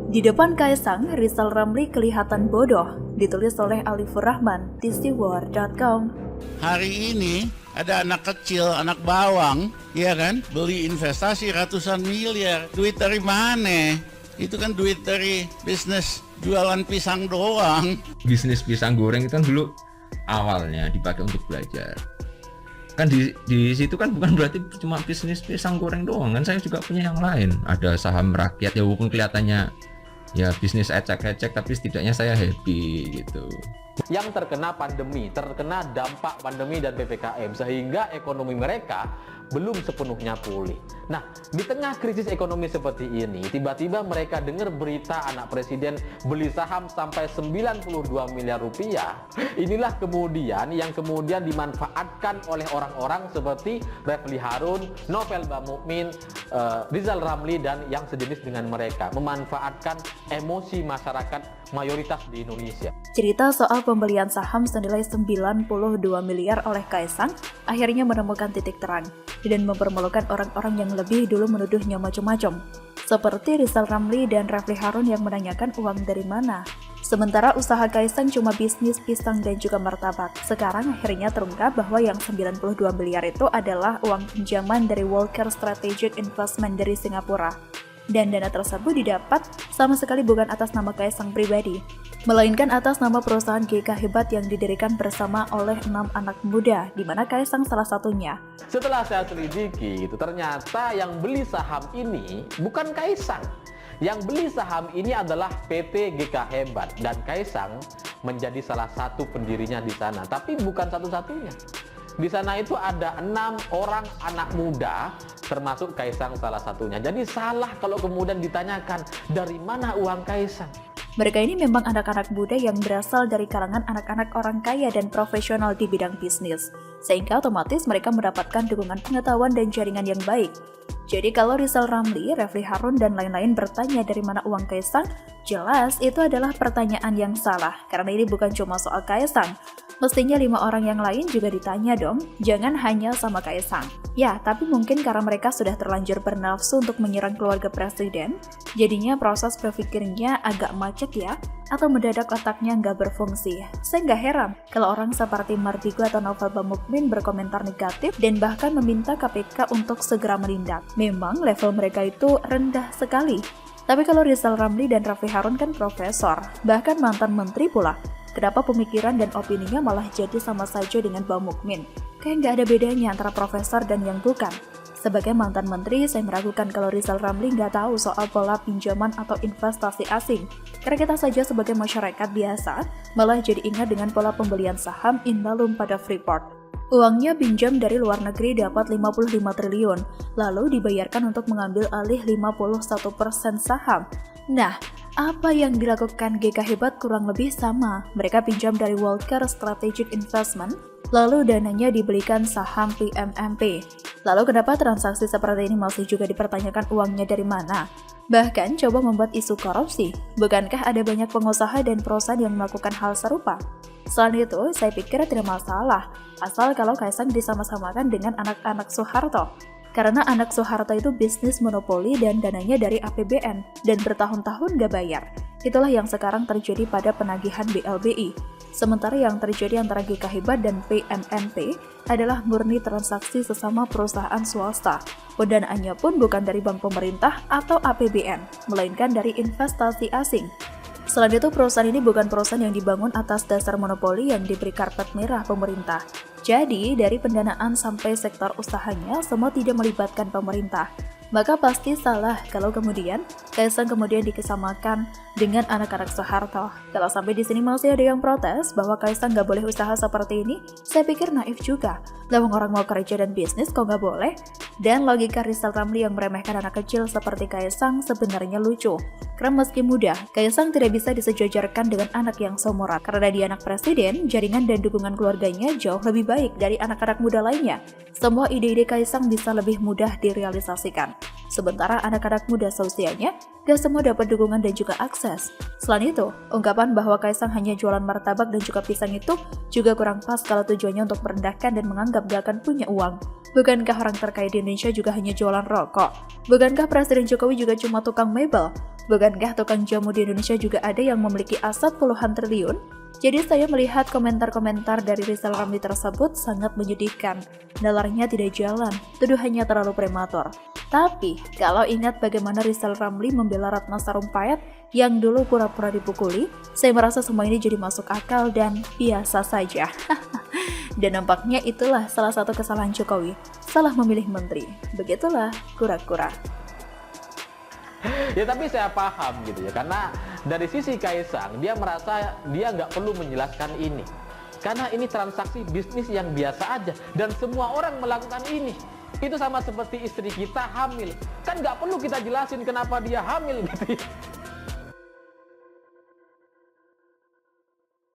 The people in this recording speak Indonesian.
Di depan Kaisang, Rizal Ramli kelihatan bodoh, ditulis oleh Alifur Rahman di siwar.com. Hari ini ada anak kecil, anak bawang, ya kan, beli investasi ratusan miliar. Duit dari mana? Itu kan duit dari bisnis jualan pisang doang. Bisnis pisang goreng itu kan dulu awalnya dipakai untuk belajar. Kan di situ kan bukan berarti cuma bisnis pisang goreng doang, kan saya juga punya yang lain. Ada saham rakyat ya, walaupun kelihatannya ya bisnis ecek-ecek, tapi setidaknya saya happy gitu. Yang terkena pandemi, terkena dampak pandemi dan PPKM, sehingga ekonomi mereka belum sepenuhnya pulih. Nah, di tengah krisis ekonomi seperti ini, tiba-tiba mereka dengar berita anak presiden beli saham sampai 92 miliar rupiah. Inilah kemudian yang kemudian dimanfaatkan oleh orang-orang seperti Refli Harun, Novel Bamukmin, Rizal Ramli, dan yang sejenis dengan mereka, memanfaatkan emosi masyarakat mayoritas di Indonesia. Cerita soal pembelian saham senilai 92 miliar oleh Kaisang akhirnya menemukan titik terang dan mempermalukan orang-orang yang lebih dulu menuduhnya macam-macam, seperti Rizal Ramli dan Refli Harun yang menanyakan uang dari mana. Sementara usaha Kaisang cuma bisnis pisang dan juga martabak. Sekarang akhirnya terungkap bahwa yang 92 miliar itu adalah uang pinjaman dari Walker Strategic Investment dari Singapura. Dan dana tersebut didapat sama sekali bukan atas nama Kaisang pribadi, melainkan atas nama perusahaan GK Hebat yang didirikan bersama oleh 6 anak muda, di mana Kaisang salah satunya. Setelah saya selidiki, ternyata yang beli saham ini bukan Kaisang. Yang beli saham ini adalah PT GK Hebat, dan Kaisang menjadi salah satu pendirinya di sana, tapi bukan satu-satunya. Di sana itu ada 6 orang anak muda, termasuk Kaisang salah satunya. Jadi salah kalau kemudian ditanyakan dari mana uang Kaisang. Mereka ini memang anak-anak muda yang berasal dari kalangan anak-anak orang kaya dan profesional di bidang bisnis, sehingga otomatis mereka mendapatkan dukungan pengetahuan dan jaringan yang baik. Jadi kalau Rizal Ramli, Refli Harun, dan lain-lain bertanya dari mana uang Kaisang, jelas itu adalah pertanyaan yang salah, karena ini bukan cuma soal Kaisang. Mestinya 5 orang yang lain juga ditanya dong, jangan hanya sama Kaisang. Ya, tapi mungkin karena mereka sudah terlanjur bernafsu untuk menyerang keluarga presiden, jadinya proses berpikirnya agak macet ya, atau mendadak otaknya nggak berfungsi. Saya nggak heran kalau orang seperti Mardigu atau Novel Bamukmin berkomentar negatif dan bahkan meminta KPK untuk segera menindak. Memang level mereka itu rendah sekali. Tapi kalau Rizal Ramli dan Refli Harun kan profesor, bahkan mantan menteri pula. Kenapa pemikiran dan opininya malah jadi sama saja dengan Bamukmin? Kayak nggak ada bedanya antara profesor dan yang bukan. Sebagai mantan menteri, saya meragukan kalau Rizal Ramli nggak tahu soal pola pinjaman atau investasi asing. Karena kita saja sebagai masyarakat biasa, malah jadi ingat dengan pola pembelian saham Inalum pada Freeport. Uangnya pinjam dari luar negeri dapat 55 triliun, lalu dibayarkan untuk mengambil alih 51% saham. Nah, apa yang dilakukan GK Hebat kurang lebih sama. Mereka pinjam dari Walker Strategic Investment, lalu dananya dibelikan saham PMMP. Lalu kenapa transaksi seperti ini masih juga dipertanyakan uangnya dari mana? Bahkan coba membuat isu korupsi. Bukankah ada banyak pengusaha dan perusahaan yang melakukan hal serupa? Selain itu, saya pikir tidak masalah, asal kalau Kaisang disama-samakan dengan anak-anak Soeharto. Karena anak Soeharto itu bisnis monopoli dan dananya dari APBN, dan bertahun-tahun gak bayar. Itulah yang sekarang terjadi pada penagihan BLBI. Sementara yang terjadi antara GK Hebat dan PMNP adalah murni transaksi sesama perusahaan swasta. Pendanaannya pun bukan dari bank pemerintah atau APBN, melainkan dari investasi asing. Selain itu, perusahaan ini bukan perusahaan yang dibangun atas dasar monopoli yang diberi karpet merah pemerintah. Jadi, dari pendanaan sampai sektor usahanya, semua tidak melibatkan pemerintah. Maka pasti salah kalau kemudian Kaisang kemudian dikesamakan dengan anak-anak Soeharto. Kalau sampai di sini masih ada yang protes bahwa Kaisang nggak boleh usaha seperti ini, saya pikir naif juga. Lawang orang mau kerja dan bisnis kok nggak boleh? Dan logika Rizal Ramli yang meremehkan anak kecil seperti Kaisang sebenarnya lucu. Karena meski muda, Kaisang tidak bisa disejajarkan dengan anak yang seumuran. Karena dia anak presiden, jaringan dan dukungan keluarganya jauh lebih baik dari anak-anak muda lainnya. Semua ide-ide Kaisang bisa lebih mudah direalisasikan. Sementara anak-anak muda seusianya, gak semua dapat dukungan dan juga akses. Selain itu, ungkapan bahwa Kaisang hanya jualan martabak dan juga pisang itu juga kurang pas kalau tujuannya untuk merendahkan dan menganggap gak akan punya uang. Bukankah orang terkaya di Indonesia juga hanya jualan rokok? Bukankah Presiden Jokowi juga cuma tukang mebel? Bukankah tukang jamu di Indonesia juga ada yang memiliki aset puluhan triliun? Jadi saya melihat komentar-komentar dari Rizal Ramli tersebut sangat menyedihkan. Nalarnya tidak jalan, tuduhannya terlalu prematur. Tapi, kalau ingat bagaimana Rizal Ramli membela Ratna Sarumpait yang dulu pura-pura dipukuli, saya merasa semua ini jadi masuk akal dan biasa saja. Dan nampaknya itulah salah satu kesalahan Jokowi, salah memilih menteri. Begitulah kura-kura. Ya tapi saya paham gitu ya, karena dari sisi Kaisang dia merasa dia nggak perlu menjelaskan ini, karena ini transaksi bisnis yang biasa aja dan semua orang melakukan ini. Itu sama seperti istri kita hamil, kan nggak perlu kita jelasin kenapa dia hamil gitu ya.